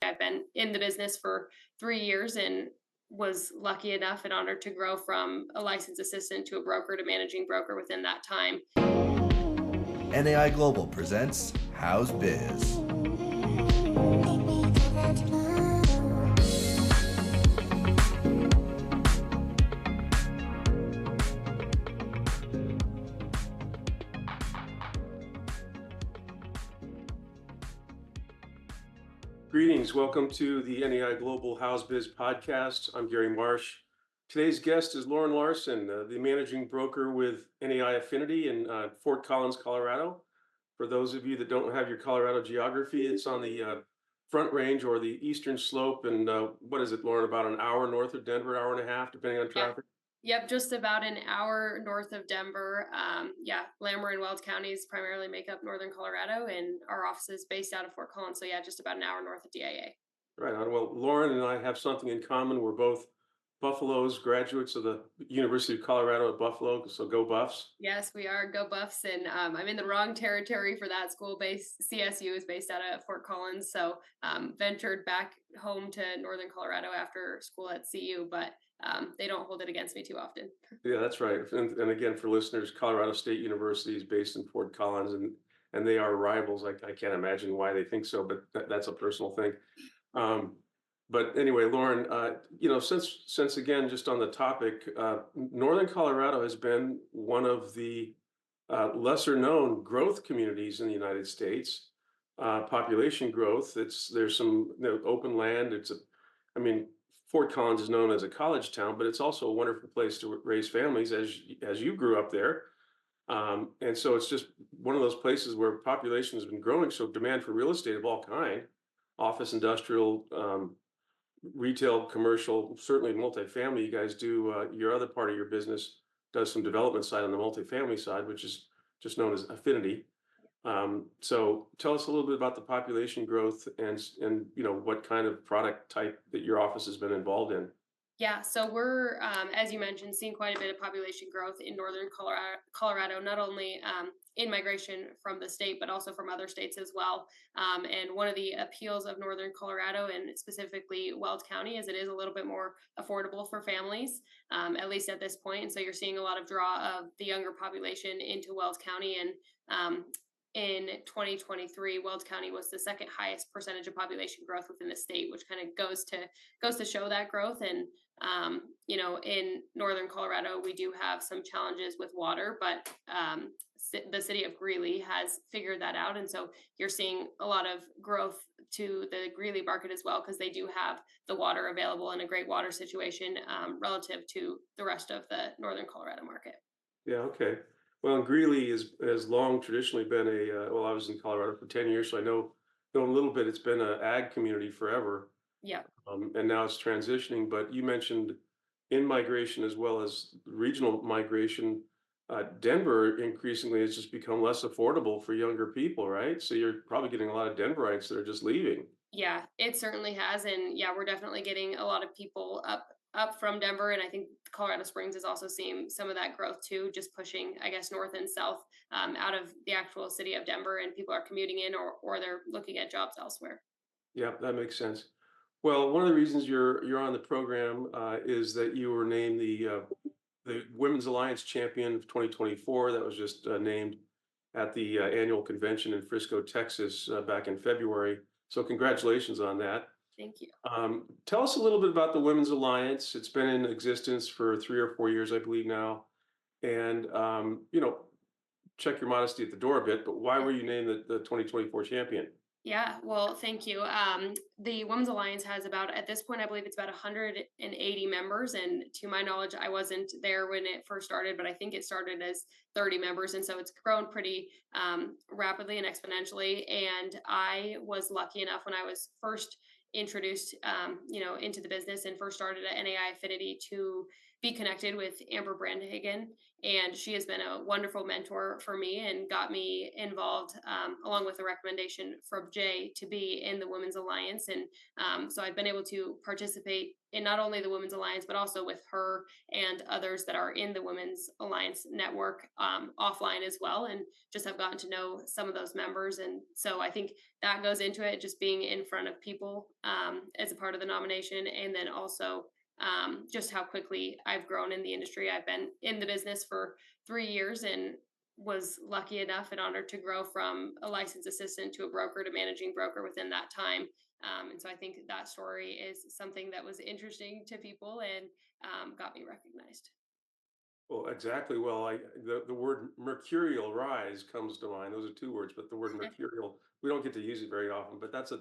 I've been in the business for 3 years and was lucky enough and honored to grow from a licensed assistant to a broker to managing broker within that time. NAI Global presents How's Biz? Greetings. Welcome to the NAI Global How's Biz podcast. I'm Gary Marsh. Today's guest is Lauren Larson, the managing broker with NAI Affinity in Fort Collins, Colorado. For those of you that don't have your Colorado geography, it's on the Front Range or the eastern slope. And what is it, Lauren, about an hour north of Denver, hour and a half, depending on traffic? Yep, just about an hour north of Denver. Lamar and Weld counties primarily make up northern Colorado, and our office is based out of Fort Collins. So yeah, just about an hour north of DIA. Right on. Well, Lauren and I have something in common. We're both Buffalo's graduates of the University of Colorado at Buffalo, so go Buffs. Yes, we are. Go Buffs. And I'm in the wrong territory for that school. CSU is based out of Fort Collins. So ventured back home to northern Colorado after school at CU, but they don't hold it against me too often. Yeah, that's right. And again, for listeners, Colorado State University is based in Fort Collins, and they are rivals. I can't imagine why they think so, but that's a personal thing. But anyway, Lauren, since again, just on the topic, Northern Colorado has been one of the lesser known growth communities in the United States. Population growth, there's some open land. Fort Collins is known as a college town, but it's also a wonderful place to raise families as you grew up there. And so it's just one of those places where population has been growing. So demand for real estate of all kind, office, industrial, retail, commercial, certainly multifamily. You guys do, your other part of your business does some development side on the multifamily side, which is just known as Affinity. So tell us a little bit about the population growth and what kind of product type that your office has been involved in. Yeah, so we're, as you mentioned, seeing quite a bit of population growth in northern Colorado, not only in migration from the state, but also from other states as well. And one of the appeals of northern Colorado and specifically Weld County is it is a little bit more affordable for families, at least at this point. And so you're seeing a lot of draw of the younger population into Weld County. And in 2023, Weld County was the second highest percentage of population growth within the state, which kind of goes to show that growth. And in northern Colorado, we do have some challenges with water, but the city of Greeley has figured that out, and so you're seeing a lot of growth to the Greeley market as well, because they do have the water available in a great water situation relative to the rest of the northern Colorado market. Yeah. Okay. Well, Greeley has long traditionally been I was in Colorado for 10 years, so I know a little bit. It's been an ag community forever. Yeah. And now it's transitioning, but you mentioned in-migration as well as regional migration. Denver increasingly has just become less affordable for younger people, right? So you're probably getting a lot of Denverites that are just leaving. Yeah, it certainly has. And yeah, we're definitely getting a lot of people up from Denver. And I think Colorado Springs is also seeing some of that growth too, just pushing, I guess, north and south out of the actual city of Denver, and people are commuting in or they're looking at jobs elsewhere. Yeah, that makes sense. Well, one of the reasons you're on the program is that you were named the Women's Alliance Champion of 2024. That was just named at the annual convention in Frisco, Texas, back in February. So congratulations on that. Thank you. Tell us a little bit about the Women's Alliance. It's been in existence for 3 or 4 years, I believe now. And check your modesty at the door a bit, but why were you named the 2024 champion? Yeah, well, thank you. The Women's Alliance has about, at this point, I believe it's about 180 members. And to my knowledge, I wasn't there when it first started, but I think it started as 30 members. And so it's grown pretty rapidly and exponentially. And I was lucky enough when I was first introduced, into the business and first started at NAI Affinity to be connected with Amber Brandhagen, and she has been a wonderful mentor for me and got me involved, along with a recommendation from Jay to be in the Women's Alliance. And so I've been able to participate in not only the Women's Alliance, but also with her and others that are in the Women's Alliance network, offline as well, and just have gotten to know some of those members. And so I think that goes into it, just being in front of people, as a part of the nomination, and then also just how quickly I've grown in the industry. I've been in the business for 3 years and was lucky enough and honored to grow from a licensed assistant to a broker to managing broker within that time. And so I think that story is something that was interesting to people and got me recognized. Well, exactly. Well, the word mercurial rise comes to mind. Those are two words, but the word mercurial, we don't get to use it very often. But that's a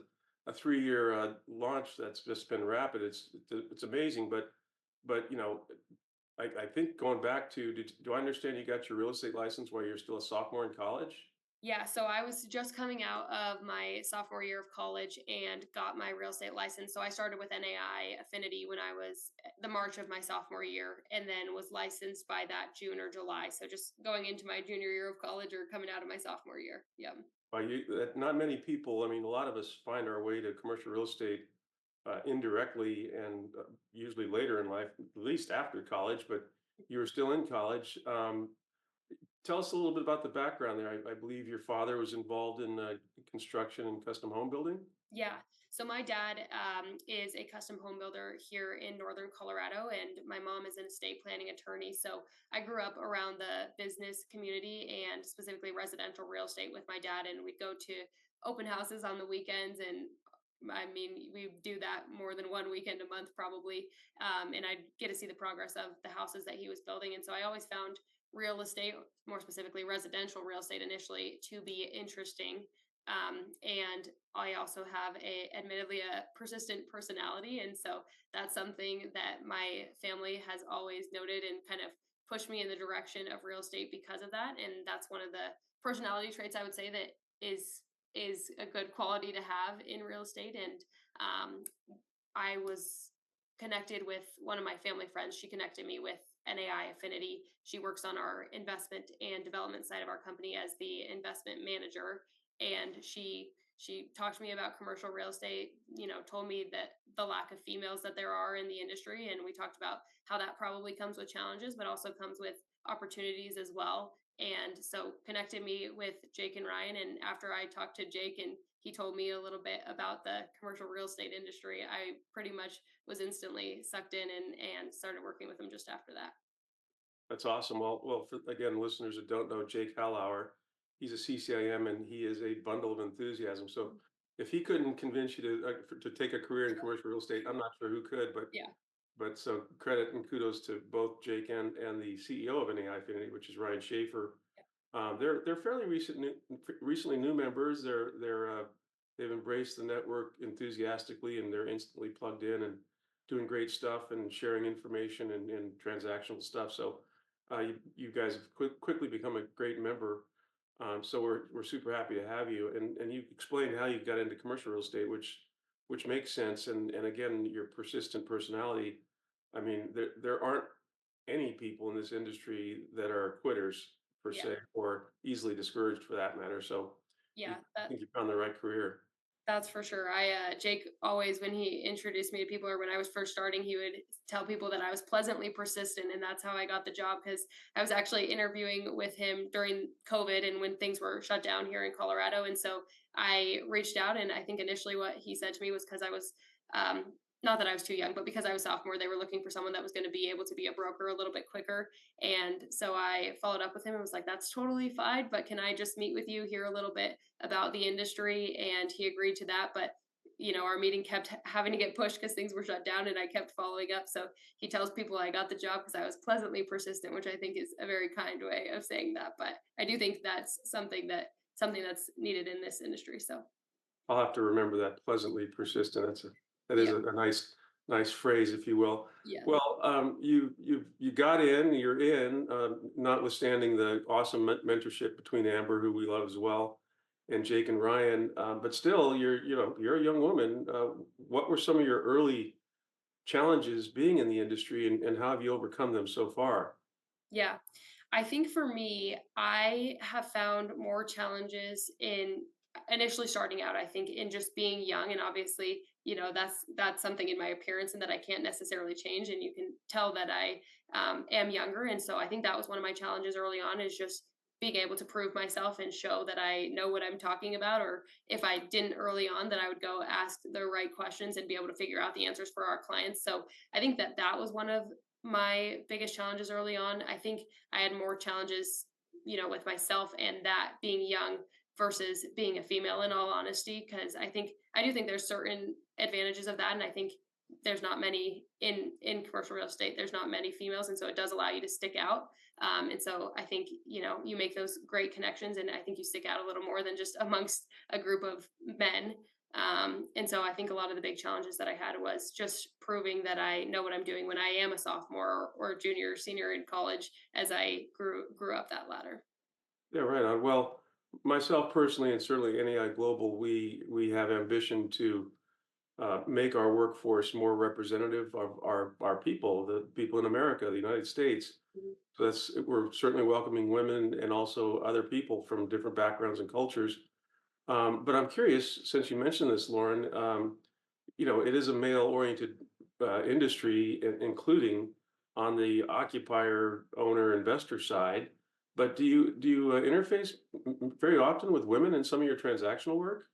3 year launch that's just been rapid. It's amazing. But I think going back to, do I understand you got your real estate license while you're still a sophomore in college? Yeah, so I was just coming out of my sophomore year of college and got my real estate license. So I started with NAI Affinity when I was the March of my sophomore year, and then was licensed by that June or July. So just going into my junior year of college or coming out of my sophomore year. Yeah. Not many people. I mean, a lot of us find our way to commercial real estate indirectly and usually later in life, at least after college. But you were still in college. Tell us a little bit about the background there. I believe your father was involved in construction and custom home building. Yeah. So my dad is a custom home builder here in northern Colorado, and my mom is an estate planning attorney. So I grew up around the business community and specifically residential real estate with my dad, and we'd go to open houses on the weekends. And I mean, we do that more than one weekend a month probably. And I'd get to see the progress of the houses that he was building. And so I always found real estate, more specifically residential real estate initially, to be interesting. And I also have admittedly a persistent personality, and so that's something that my family has always noted and kind of pushed me in the direction of real estate because of that. And that's one of the personality traits I would say that is a good quality to have in real estate. And um, I was connected with one of my family friends. She connected me with NAI Affinity. She works on our investment and development side of our company as the investment manager, and she talked to me about commercial real estate. Told me that the lack of females that there are in the industry, and we talked about how that probably comes with challenges, but also comes with opportunities as well. And so connected me with Jake and Ryan. And after I talked to Jake and he told me a little bit about the commercial real estate industry, I pretty much was instantly sucked in and started working with him just after that. That's awesome. Well, for again, listeners that don't know Jake Hallauer, he's a CCIM and he is a bundle of enthusiasm. So if he couldn't convince you to take a career in commercial real estate, I'm not sure who could. Yeah. But so credit and kudos to both Jake and the CEO of NAI Affinity, which is Ryan Schaefer. They're fairly recently new members. They've embraced the network enthusiastically, and they're instantly plugged in and doing great stuff and sharing information and transactional stuff. So you guys have quickly become a great member. So we're super happy to have you. And you explained how you got into commercial real estate, which makes sense. And again, your persistent personality. I mean, there aren't any people in this industry that are quitters per Yeah. se, or easily discouraged for that matter. So Yeah. I think you found the right career. That's for sure. Jake always, when he introduced me to people or when I was first starting, he would tell people that I was pleasantly persistent. And that's how I got the job, because I was actually interviewing with him during COVID and when things were shut down here in Colorado. And so I reached out, and I think initially what he said to me was because I was, not that I was too young, but because I was sophomore, they were looking for someone that was going to be able to be a broker a little bit quicker. And so I followed up with him and was like, that's totally fine, but can I just meet with you, hear a little bit about the industry? And he agreed to that. But our meeting kept having to get pushed because things were shut down, and I kept following up. So he tells people I got the job because I was pleasantly persistent, which I think is a very kind way of saying that. But I do think that's something that's needed in this industry. So I'll have to remember that, pleasantly persistent. That is yeah, a nice phrase, if you will. yeah, Well, you got in, you're in, notwithstanding the awesome mentorship between Amber, who we love as well, and Jake and Ryan. But still, you're a young woman. What were some of your early challenges being in the industry, and how have you overcome them so far? Yeah. I think for me, I have found more challenges in initially starting out, I think in just being young, and obviously, that's something in my appearance and that I can't necessarily change, and you can tell that I am younger, and so I think that was one of my challenges early on is just being able to prove myself and show that I know what I'm talking about, or if I didn't early on, that I would go ask the right questions and be able to figure out the answers for our clients. So I think that that was one of my biggest challenges early on. I think I had more challenges, with myself and that being young versus being a female in all honesty, because I do think there's certain advantages of that. And I think there's not many in commercial real estate, there's not many females. And so it does allow you to stick out. And so I think, you make those great connections and I think you stick out a little more than just amongst a group of men. And so I think a lot of the big challenges that I had was just proving that I know what I'm doing when I am a sophomore or junior or senior in college as I grew up that ladder. Yeah, right on. Well, myself personally, and certainly NAI Global, we have ambition to make our workforce more representative of our people, the people in America, the United States. Mhm. So we're certainly welcoming women and also other people from different backgrounds and cultures. But I'm curious, since you mentioned this, Lauren, it is a male-oriented industry, including on the occupier, owner, investor side. But do you interface very often with women in some of your transactional work?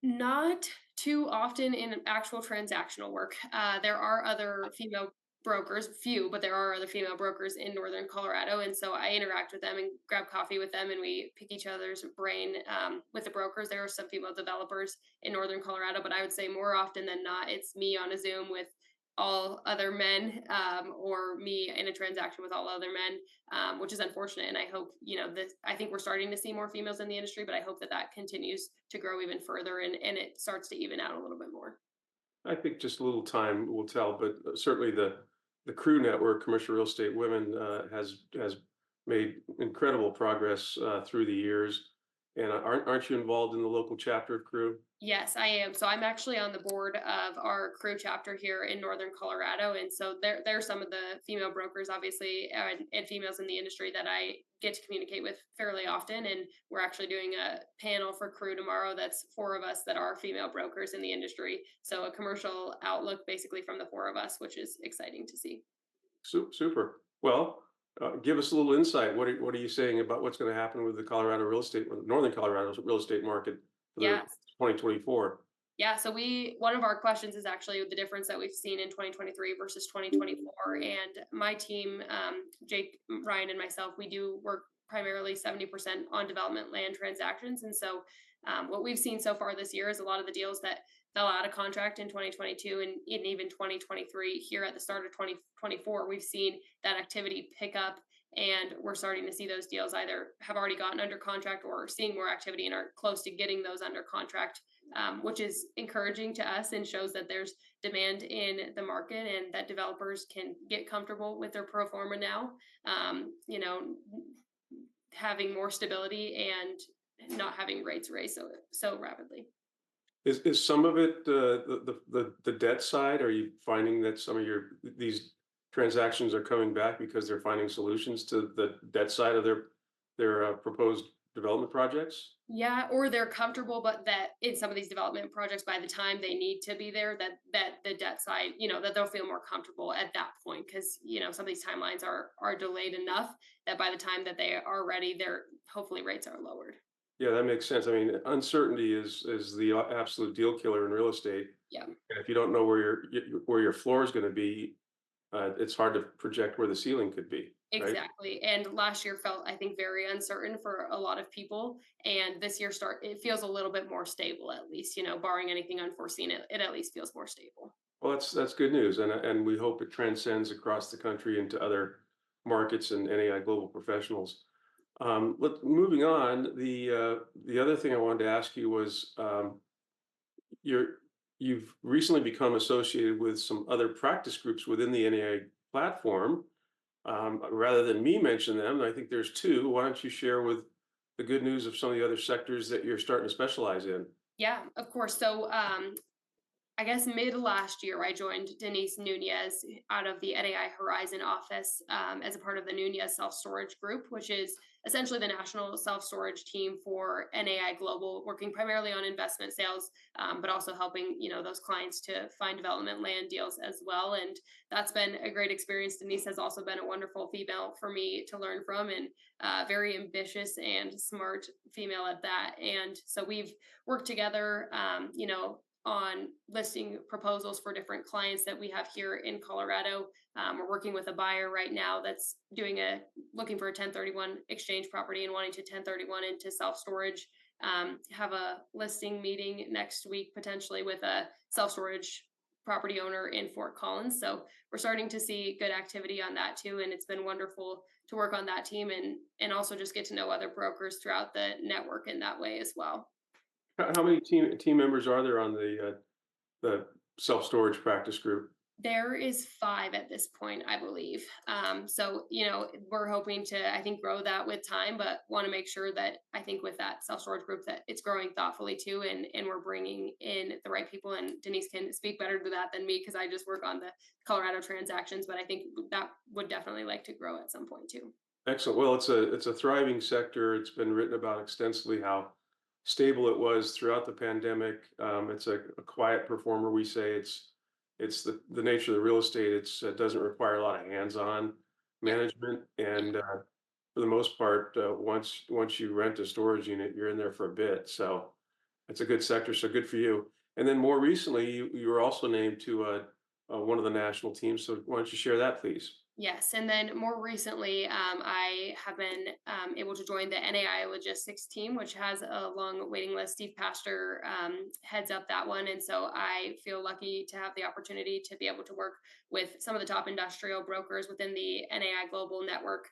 Not too often in actual transactional work. There are other female brokers, few, but there are other female brokers in Northern Colorado. And so I interact with them and grab coffee with them and we pick each other's brain with the brokers. There are some female developers in Northern Colorado, but I would say more often than not, it's me on a Zoom with all other men or me in a transaction with all other men, which is unfortunate. And I hope, I think we're starting to see more females in the industry, but I hope that that continues to grow even further and it starts to even out a little bit more. I think just a little time will tell, but certainly the Crew Network, Commercial Real Estate Women, has made incredible progress through the years. And aren't you involved in the local chapter of Crew? Yes, I am. So I'm actually on the board of our crew chapter here in Northern Colorado, and so there are some of the female brokers, obviously, and females in the industry that I get to communicate with fairly often. And we're actually doing a panel for crew tomorrow. That's four of us that are female brokers in the industry. So a commercial outlook, basically from the four of us, which is exciting to see. Super. Well, give us a little insight. What are you saying about what's going to happen with the Colorado real estate, or Northern Colorado real estate market for the Yeah, 2024? Yeah, so one of our questions is actually the difference that we've seen in 2023 versus 2024. And my team, Jake, Ryan, and myself, we do work primarily 70% on development land transactions. And so what we've seen so far this year is a lot of the deals that fell out of contract in 2022 and even 2023 here at the start of 2024, we've seen that activity pick up and we're starting to see those deals either have already gotten under contract or seeing more activity and are close to getting those under contract, which is encouraging to us and shows that there's demand in the market and that developers can get comfortable with their pro forma now, having more stability and not having rates raise so rapidly. Is some of it the debt side? Are you finding that some of these transactions are coming back because they're finding solutions to the debt side of their proposed development projects? Yeah, or they're comfortable, but that in some of these development projects, by the time they need to be there, that the debt side, that they'll feel more comfortable at that point, because some of these timelines are delayed enough that by the time that they are ready, their hopefully rates are lowered. Yeah, that makes sense. I mean, uncertainty is the absolute deal killer in real estate. Yeah. And if you don't know where your floor is going to be, it's hard to project where the ceiling could be, right? Exactly. And last year felt, I think, very uncertain for a lot of people. And this year it feels a little bit more stable, at least, barring anything unforeseen, it at least feels more stable. Well, that's good news, and we hope it transcends across the country into other markets and NAI global professionals. Moving on, the other thing I wanted to ask you was you've recently become associated with some other practice groups within the NAI platform. Rather than me mention them, I think there's two. Why don't you share with the good news of some of the other sectors that you're starting to specialize in? Yeah, of course. So I guess mid last year, I joined Denise Nunez out of the NAI Horizon office as a part of the Nunez Self Storage Group, which is essentially the national self storage team for NAI Global, working primarily on investment sales, but also helping those clients to find development land deals as well. And that's been a great experience. Denise has also been a wonderful female for me to learn from, and very ambitious and smart female at that. And so we've worked together, on listing proposals for different clients that we have here in Colorado. We're working with a buyer right now that's looking for a 1031 exchange property and wanting to 1031 into self storage. Have a listing meeting next week potentially with a self storage property owner in Fort Collins. So we're starting to see good activity on that too, and it's been wonderful to work on that team and also just get to know other brokers throughout the network in that way as well. How many team members are there on the self-storage practice group? There is 5 at this point, I believe. So, we're hoping to, I think, grow that with time, but want to make sure that I think with that self-storage group that it's growing thoughtfully too, and we're bringing in the right people. And Denise can speak better to that than me because I just work on the Colorado transactions, but I think that would definitely like to grow at some point too. Excellent. Well, it's a thriving sector. It's been written about extensively how stable it was throughout the pandemic. It's a quiet performer. We say it's the nature of the real estate. It doesn't require a lot of hands-on management, and for the most part, once you rent a storage unit, you're in there for a bit. So it's a good sector. So good for you. And then more recently, you were also named to one of the national teams. So why don't you share that, please? Yes, and then more recently, I have been able to join the NAI logistics team, which has a long waiting list. Steve Pastor heads up that one, and so I feel lucky to have the opportunity to be able to work with some of the top industrial brokers within the NAI Global Network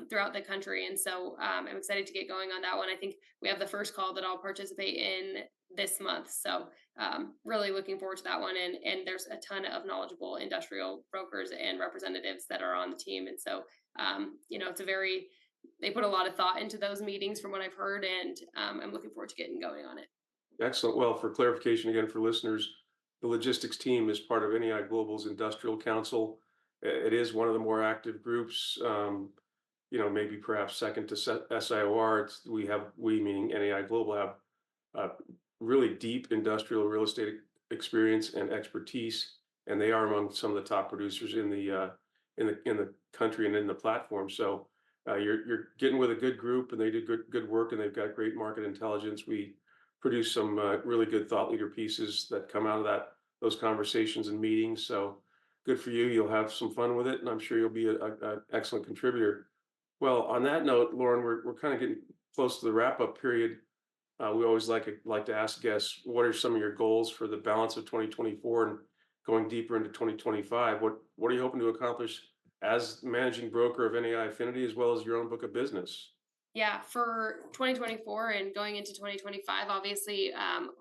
throughout the country. And so I'm excited to get going on that one. I think we have the first call that I'll participate in this month. So really looking forward to that one. And there's a ton of knowledgeable industrial brokers and representatives that are on the team. And so, they put a lot of thought into those meetings from what I've heard, and I'm looking forward to getting going on it. Excellent. Well, for clarification again for listeners, the logistics team is part of NEI Global's Industrial Council. It is one of the more active groups. Maybe perhaps second to SIOR. We meaning NEI Global have really deep industrial real estate experience and expertise, and they are among some of the top producers in the country and in the platform. So you're getting with a good group, and they do good work, and they've got great market intelligence. We produce some really good thought leader pieces that come out of those conversations and meetings. So good for you. You'll have some fun with it, and I'm sure you'll be an excellent contributor. Well, on that note, Lauren, we're kind of getting close to the wrap up period. We always like to ask guests, what are some of your goals for the balance of 2024 and going deeper into 2025? What are you hoping to accomplish as managing broker of NAI Affinity, as well as your own book of business? Yeah, for 2024 and going into 2025, obviously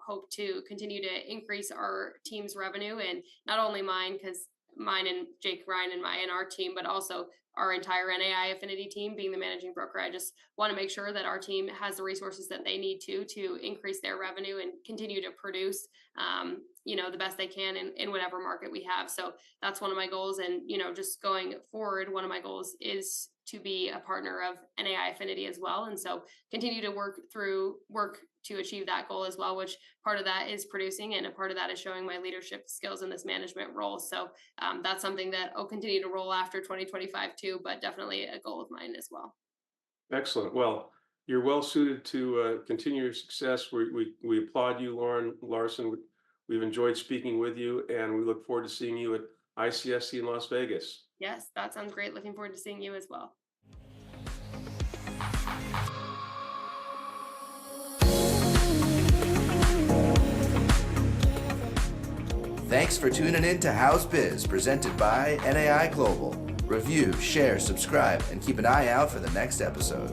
hope to continue to increase our team's revenue, and not only mine, because mine and Jake Ryan and our team, but also our entire NAI Affinity team. Being the managing broker, I just want to make sure that our team has the resources that they need to increase their revenue and continue to produce, the best they can in whatever market we have. So that's one of my goals. And, just going forward, one of my goals is to be a partner of NAI Affinity as well. And so continue to work to achieve that goal as well, which part of that is producing, and a part of that is showing my leadership skills in this management role. So that's something that I'll continue to roll after 2025 too, but definitely a goal of mine as well. Excellent. Well, you're well suited to continue your success. We applaud you, Lauren Larson. We've enjoyed speaking with you, and we look forward to seeing you at ICSC in Las Vegas. Yes, that sounds great. Looking forward to seeing you as well. Thanks for tuning in to How's Biz, presented by NAI Global. Review, share, subscribe, and keep an eye out for the next episode.